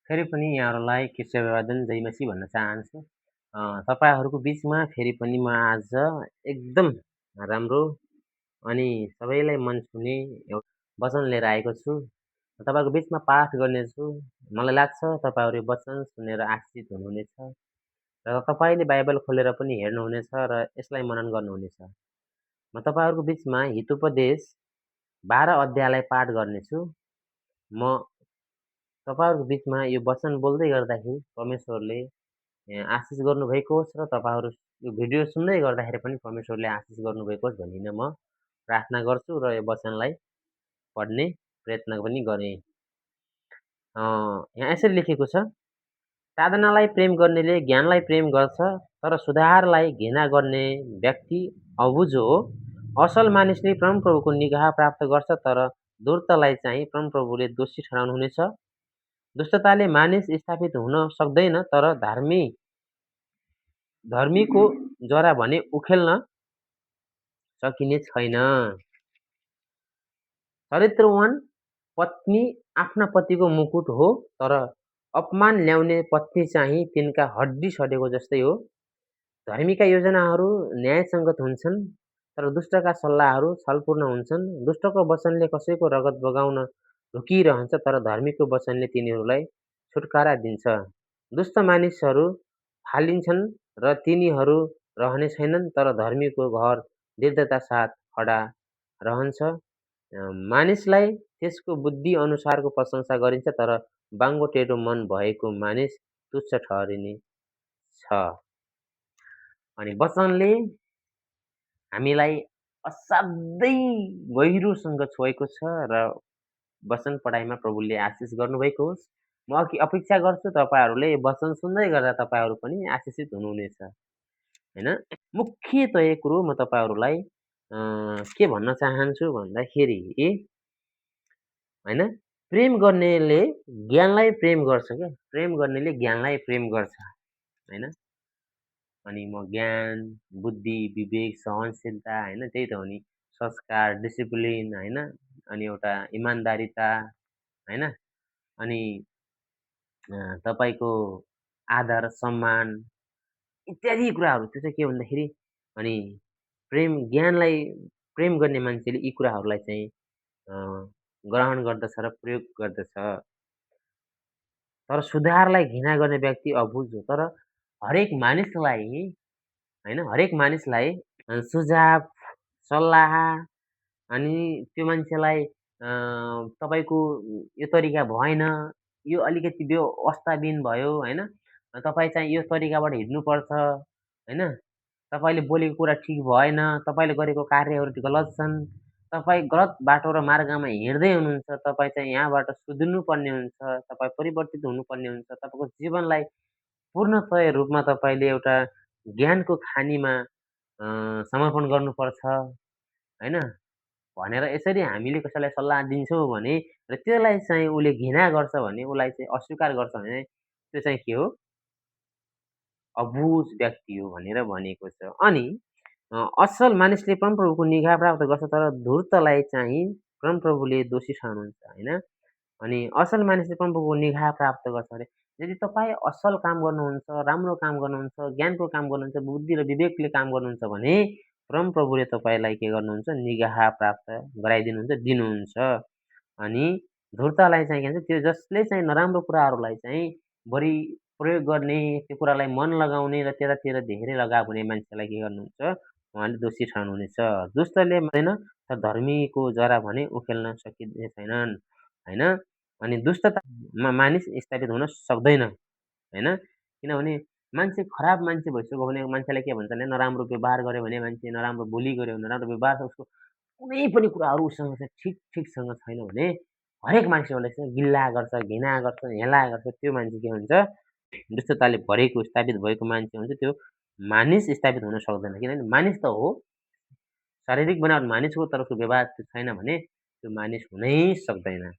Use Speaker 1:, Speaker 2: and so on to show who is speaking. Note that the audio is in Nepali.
Speaker 1: फेरि पनि यहाँहरूलाई कृष्ण अभिवादन जय मसी भन्न चाहन्छु। तपाईँहरूको बिचमा फेरि पनि म आज एकदम राम्रो अनि सबैलाई मन छुने एउटा वचन लिएर आएको छु। तपाईँको बिचमा पाठ गर्नेछु। मलाई लाग्छ तपाईँहरू यो वचन सुनेर आशिषित हुनुहुनेछ र तपाईँले बाइबल खोलेर पनि हेर्नुहुनेछ र यसलाई मनन गर्नुहुनेछ। म तपाईँहरूको बिचमा हितोपदेश 12 अध्यायलाई पाठ गर्नेछु। म तपाईँहरूको बिचमा यो वचन बोल्दै गर्दाखेरि परमेश्वरले आशिष गर्नुभएको होस् र तपाईँहरू यो भिडियो सुन्दै गर्दाखेरि पनि परमेश्वरले आशिष गर्नुभएको होस् भनिन म प्रार्थना गर्छु र यो वचनलाई पढ्ने प्रयत्न पनि गरेँ। यहाँ यसरी लेखेको छ, साधनालाई प्रेम गर्नेले ज्ञानलाई प्रेम गर्छ, तर सुधारलाई घृणा गर्ने व्यक्ति अबुझ हो। असल मानिसले परमप्रभुको निगाह प्राप्त गर्छ, तर दुर्तलाई चाहिँ परमप्रभुले दोषी ठहराउनुहुनेछ। दुष्टताले मानिस स्थापित हुन सक्दैन, तर धर्मीको जरा भने उखेल्न सकिने छैन। चरित्रवान पत्नी आफ्ना पतिको मुकुट हो, तर अपमान ल्याउने पत्नी चाहिँ तिनका हड्डी सडेको जस्तै हो। धर्मीका योजनाहरू न्यायसङ्गत हुन्छन्, तर दुष्टका सल्लाहहरू छलपूर्ण हुन्छन्। दुष्टको वचनले कसैको रगत बगाउन रोकिरहन्छ, तर धर्मीको वचनले तिनीहरूलाई छुटकारा दिन्छ। दुष्ट मानिसहरू फालिन्छन् र तिनीहरू रहने छैनन्, तर धर्मीको घर दृढता साथ खडा रहन्छ। मानिसलाई त्यसको बुद्धि अनुसारको प्रशंसा गरिन्छ, तर बाङ्गो टेढो मन भएको मानिस तुच्छ ठहरिने छ। अनि वचनले हामीलाई असाध्यै गहिरोसँग छोएको छ र वचन पढाइमा प्रभुले आशिष गर्नुभएको होस्। म अघि अपेक्षा गर्छु तपाईँहरूले वचन सुन्दै गर्दा तपाईँहरू पनि आशिषित हुनुहुनेछ होइन। मुख्यतया कुरो म तपाईँहरूलाई के भन्न चाहन्छु भन्दाखेरि होइन, प्रेम गर्नेले ज्ञानलाई प्रेम गर्छ क्या। प्रेम गर्नेले ज्ञानलाई प्रेम गर्छ होइन। अनि म ज्ञान, बुद्धि, विवेक, सहनशीलता होइन, त्यही त हो नि, संस्कार, डिसिप्लिन होइन, अनि एउटा इमान्दारिता होइन, अनि तपाईँको आदर सम्मान इत्यादि कुराहरू। त्यो चाहिँ के भन्दाखेरि अनि ज्ञानलाई प्रेम गर्ने मान्छेले यी कुराहरूलाई चाहिँ ग्रहण गर्दछ र प्रयोग गर्दछ। तर सुधारलाई घृणा गर्ने व्यक्ति अबुझ हो। तर हरेक मानिसलाई सुझाव, सल्लाह अनि त्यो मान्छेलाई तपाईँको यो तरिका भएन, यो अलिकति व्यवस्थाबिन भयो होइन, तपाईँ चाहिँ यो तरिकाबाट हिँड्नुपर्छ होइन, तपाईँले बोलेको कुरा ठिक भएन, तपाईँले गरेको कार्यहरू गलत छन्, तपाईँ गलत बाटो र मार्गमा हिँड्दै हुनुहुन्छ, तपाईँ चाहिँ यहाँबाट सुध्रिनुपर्ने हुन्छ, तपाईँ परिवर्तित हुनुपर्ने हुन्छ, तपाईँको जीवनलाई पूर्णतया रूपमा तपाईँले एउटा ज्ञानको खानीमा समर्पण गर्नुपर्छ होइन भनेर यसरी हामीले कसैलाई सल्लाह दिन्छौँ भने र त्यसलाई चाहिँ उसले घृणा गर्छ भने, उसलाई चाहिँ अस्वीकार गर्छ भने त्यो चाहिँ के हो? अबुझ व्यक्ति हो भनेर भनेको छ। अनि असल मानिसले परमप्रभुको निगाह प्राप्त गर्छ, तर धूर्तलाई चाहिँ परमप्रभुले दोषी ठहराउनुहुन्छ होइन। अनि असल मानिसले परमप्रभुको निगाह प्राप्त गर्छ अरे यदि तपाईँ असल काम गर्नुहुन्छ, राम्रो काम गर्नुहुन्छ, ज्ञानको काम गर्नुहुन्छ, बुद्धि र विवेकले काम गर्नुहुन्छ भने परमप्रभुले तपाईँलाई के गर्नुहुन्छ? निगाह प्राप्त गराइदिनुहुन्छ, दिनुहुन्छ। अनि धूर्तलाई चाहिँ के भन्छ? त्यो जसले चाहिँ नराम्रो कुराहरूलाई चाहिँ बढी प्रयोग गर्ने, त्यो कुरालाई मन लगाउने र त्यतातिर धेरै लगाव हुने मान्छेलाई के गर्नुहुन्छ? उहाँले दोषी ठहराउनुहुनेछ। दुष्टले मान्दैन, तर धर्मीको जरा भने उखेल्न सकिने छैनन् होइन। अनि दुष्टतामा मानिस स्थापित हुन सक्दैन होइन, किनभने मान्छे खराब मान्छे भइसक्यो भने मान्छेलाई के भन्छ भने नराम्रो व्यवहार गर्यो भने, मान्छे नराम्रो बोली गर्यो भने, नराम्रो व्यवहार उसको कुनै पनि कुराहरू उसँग चाहिँ ठिकसँग छैन भने हरेक मान्छेहरूले चाहिँ गिल्ला गर्छ, घृणा गर्छ, हेला गर्छ। त्यो मान्छे के हुन्छ? दुष्टताले भरेको स्थापित भएको मान्छे हुन्छ। त्यो मानिस स्थापित हुन सक्दैन, किनभने मानिस त हो, शारीरिक बनावट मानिस हो, तर उसको व्यवहार छैन भने त्यो मानिस हुनै सक्दैन।